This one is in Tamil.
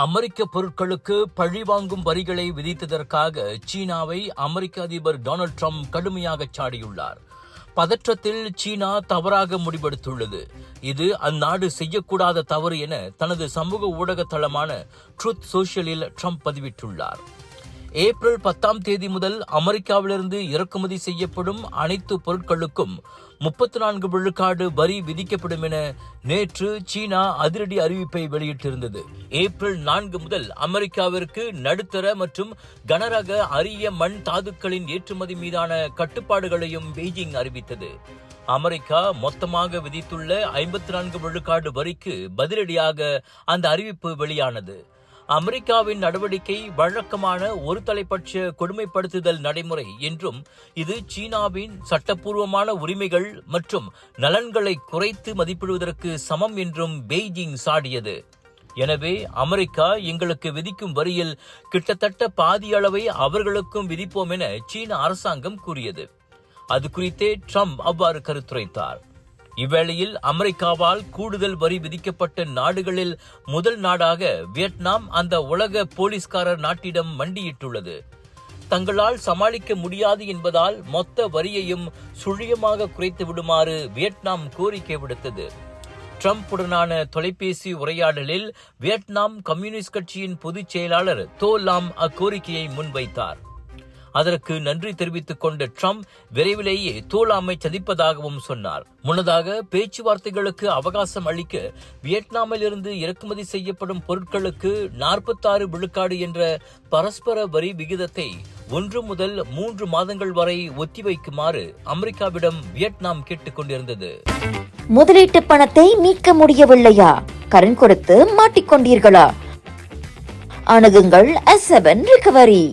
அமெரிக்க பொருட்களுக்கு பழிவாங்கும் வரிகளை விதித்ததற்காக சீனாவை அமெரிக்க அதிபர் டொனால்ட் ட்ரம்ப் கடுமையாக சாடியுள்ளார். பதற்றத்தில் சீனா தவறாக முடிவெடுத்துள்ளது. இது அந்நாடு செய்யக்கூடாத தவறு என தனது சமூக ஊடக தளமான ட்ரூத் சோஷியலில் ட்ரம்ப் பதிவிட்டுள்ளார். ஏப்ரல் 10 முதல் அமெரிக்காவிலிருந்து இறக்குமதி செய்யப்படும் அனைத்து பொருட்களுக்கும் 34% வரி விதிக்கப்படும் என நேற்று சீனா அதிரடி அறிவிப்பை வெளியிட்டிருந்தது. ஏப்ரல் 4 முதல் அமெரிக்காவிற்கு நடுத்தர மற்றும் கனரக அரிய மண் தாதுக்களின் ஏற்றுமதி மீதான கட்டுப்பாடுகளையும் பெய்ஜிங் அறிவித்தது. அமெரிக்கா மொத்தமாக விதித்துள்ள 54% வரிக்கு பதிலடியாக அந்த அறிவிப்பு வெளியானது. அமெரிக்காவின் நடவடிக்கை வழக்கமான ஒரு தலைப்பட்ச கொடுமைப்படுத்துதல் நடைமுறை என்றும் இது சீனாவின் சட்டப்பூர்வமான உரிமைகள் மற்றும் நலன்களை குறைத்து மதிப்பிடுவதற்கு சமம் என்றும் பெய்ஜிங் சாடியது. எனவே அமெரிக்கா எங்களுக்கு விதிக்கும் வரியில் கிட்டத்தட்ட பாதி அளவை அவர்களுக்கும் விதிப்போம் என சீன அரசாங்கம் கூறியது. அது குறித்தே ட்ரம்ப் அவ்வாறு கருத்துரைத்தார். இவ்வேளையில் அமெரிக்காவால் கூடுதல் வரி விதிக்கப்பட்ட நாடுகளில் முதல் நாடாக வியட்நாம் அந்த உலக போலீஸ்காரர் நாட்டிடம் மண்டியிட்டுள்ளது. தங்களால் சமாளிக்க முடியாது என்பதால் மொத்த வரியையும் சுழியமாக குறைத்து விடுமாறு வியட்நாம் கோரிக்கை விடுத்தது. ட்ரம்புடனான தொலைபேசி உரையாடலில் வியட்நாம் கம்யூனிஸ்ட் கட்சியின் பொதுச் செயலாளர் தோ லாம் அக்கோரிக்கையை முன்வைத்தார். அதற்கு நன்றி தெரிவித்துக் கொண்ட ட்ரம்ப் விரைவிலேயே தோ லாமை சந்திப்பதாகவும் சொன்னார். முன்னதாக பேச்சுவார்த்தைகளுக்கு அவகாசம் அளிக்க வியட்நாமில் இருந்து இறக்குமதி செய்யப்படும் பொருட்களுக்கு 46% என்ற பரஸ்பர வரி விகிதத்தை 1 முதல் 3 மாதங்கள் வரை ஒத்திவைக்குமாறு அமெரிக்காவிடம் வியட்நாம் கேட்டுக் கொண்டிருந்தது. முதலீட்டு பணத்தை மீட்க முடியவில்லையா? கடன் கொடுத்து மாட்டிக்கொண்டீர்களா? அணுகுங்கள் S7 ரிகவரி.